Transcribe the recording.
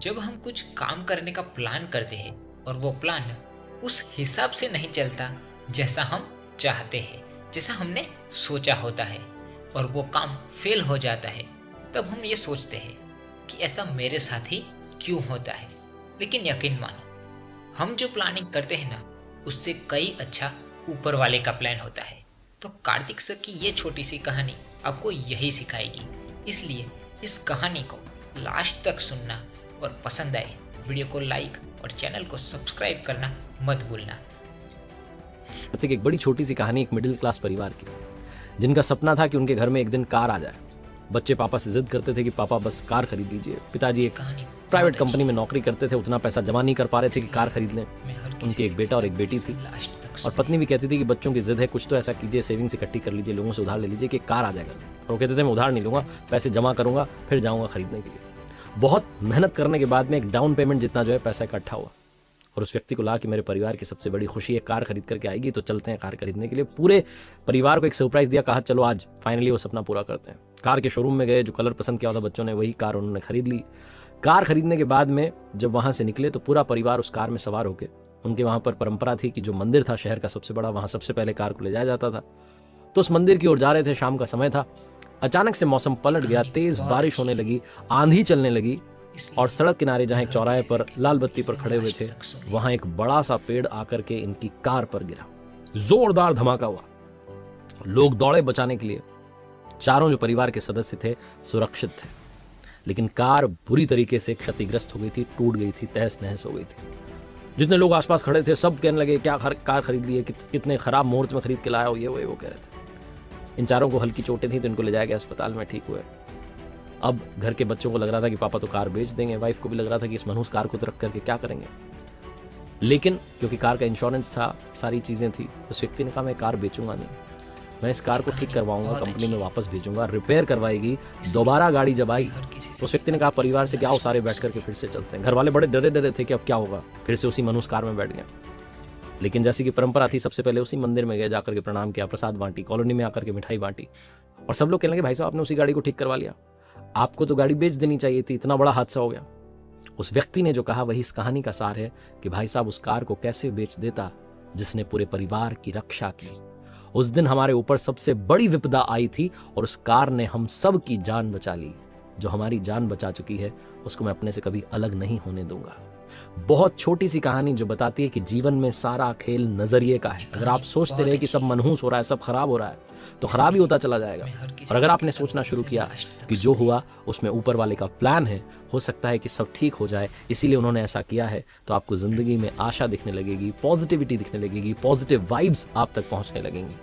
जब हम कुछ काम करने का प्लान करते हैं और वो प्लान उस हिसाब से नहीं चलता जैसा हम चाहते हैं, जैसा हमने सोचा होता है, और वो काम फेल हो जाता है, तब हम ये सोचते हैं कि ऐसा मेरे साथ ही क्यों होता है। लेकिन यकीन मानो, हम जो प्लानिंग करते हैं ना, उससे कई अच्छा ऊपर वाले का प्लान होता है। तो कार्तिक सर की ये छोटी सी कहानी आपको यही सिखाएगी। इसलिए इस कहानी को लास्ट तक सुनना, और पसंद आए वीडियो को लाइक और चैनल को सब्सक्राइब करना मत भूलना। एक बड़ी छोटी सी कहानी एक मिडिल क्लास परिवार की, जिनका सपना था कि उनके घर में एक दिन कार आ जाए। बच्चे पापा से जिद करते थे कि पापा बस कार खरीद दीजिए। पिताजी एक कहानी प्राइवेट कंपनी में नौकरी करते थे, उतना पैसा जमा नहीं कर पा रहे थे कि कार खरीद लें। उनके एक बेटा और एक बेटी थी, और पत्नी भी कहती थी कि बच्चों की जिद है, कुछ तो ऐसा कीजिए, सेविंग्स इकट्ठी कर लीजिए, लोगों से उधार ले लीजिए कि कार आ जाएगा। और वो कहते थे मैं उधार नहीं लूंगा, पैसे जमा करूंगा फिर जाऊंगा खरीदने के लिए। बहुत मेहनत करने के बाद में एक डाउन पेमेंट जितना जो है पैसा इकट्ठा हुआ, और उस व्यक्ति को लगा कि मेरे परिवार की सबसे बड़ी खुशी है कार खरीद करके आएगी, तो चलते हैं कार खरीदने के लिए। पूरे परिवार को एक सरप्राइज दिया, कहा चलो आज फाइनली वो सपना पूरा करते हैं। कार के शोरूम में गए, जो कलर पसंद किया था बच्चों ने वही कार उन्होंने खरीद ली। कार खरीदने के बाद में जब वहां से निकले तो पूरा परिवार उस कार में सवार होकर, उनके वहां पर परंपरा थी कि जो मंदिर था शहर का सबसे बड़ा, वहां सबसे पहले कार को ले जाया जाता था। तो उस मंदिर की ओर जा रहे थे, शाम का समय था। अचानक से मौसम पलट गया, तेज बारिश होने लगी, आंधी चलने लगी, और सड़क किनारे जहां एक चौराहे पर लाल बत्ती पर खड़े हुए थे, वहां एक बड़ा सा पेड़ आकर के इनकी कार पर गिरा। जोरदार धमाका हुआ, लोग दौड़े बचाने के लिए। चारों जो परिवार के सदस्य थे सुरक्षित थे, लेकिन कार बुरी तरीके से क्षतिग्रस्त हो गई थी, टूट गई थी, तहस नहस हो गई थी। जितने लोग आसपास खड़े थे सब कहने लगे क्या कार खरीद ली है, कितने खराब मुहूर्त में खरीद के लाया हो, ये वो कह रहे थे। इन चारों को हल्की चोटें थी तो इनको ले जाया गया अस्पताल में, ठीक हुए। अब घर के बच्चों को लग रहा था कि पापा तो कार बेच देंगे, वाइफ को भी लग रहा था कि इस मनहूस कार को तो रख करके क्या करेंगे। लेकिन क्योंकि कार का इंश्योरेंस था, सारी चीज़ें थी, उस व्यक्ति ने कहा मैं कार बेचूंगा नहीं, मैं इस कार को ठीक करवाऊंगा, कंपनी में वापस भेजूंगा, रिपेयर करवाएगी। दोबारा गाड़ी जब आई तो उस व्यक्ति ने कहा परिवार से क्या हो, सारे बैठ करके फिर से चलते हैं। घर वाले बड़े डरे डरे थे कि अब क्या होगा, फिर से उसी मनहूस कार में बैठ गए। लेकिन जैसी कि परंपरा थी, सबसे पहले उसी मंदिर में गए, जाकर के प्रणाम किया, प्रसाद बांटी, कॉलोनी में आकर के मिठाई बांटी, और सब लोग कहने लगे भाई साहब आपने उसी गाड़ी को ठीक करवा लिया, आपको तो गाड़ी बेच देनी चाहिए थी, इतना बड़ा हादसा हो गया। उस व्यक्ति ने जो कहा वही इस कहानी का सार है कि भाई साहब उस कार को कैसे बेच देता जिसने पूरे परिवार की रक्षा की। उस दिन हमारे ऊपर सबसे बड़ी विपदा आई थी और उस कार ने हम सब की जान बचा ली। जो हमारी जान बचा चुकी है उसको मैं अपने से कभी अलग नहीं होने दूंगा। बहुत छोटी सी कहानी जो बताती है कि जीवन में सारा खेल नजरिए का है। अगर आप सोचते रहे कि सब मनहूस हो रहा है, सब खराब हो रहा है, तो खराब ही होता चला जाएगा। और अगर आपने सोचना शुरू किया कि जो हुआ उसमें ऊपर वाले का प्लान है, हो सकता है कि सब ठीक हो जाए, इसीलिए उन्होंने ऐसा किया है, तो आपको जिंदगी में आशा दिखने लगेगी, पॉजिटिविटी दिखने लगेगी, पॉजिटिव वाइब्स आप तक पहुंचने लगेंगी।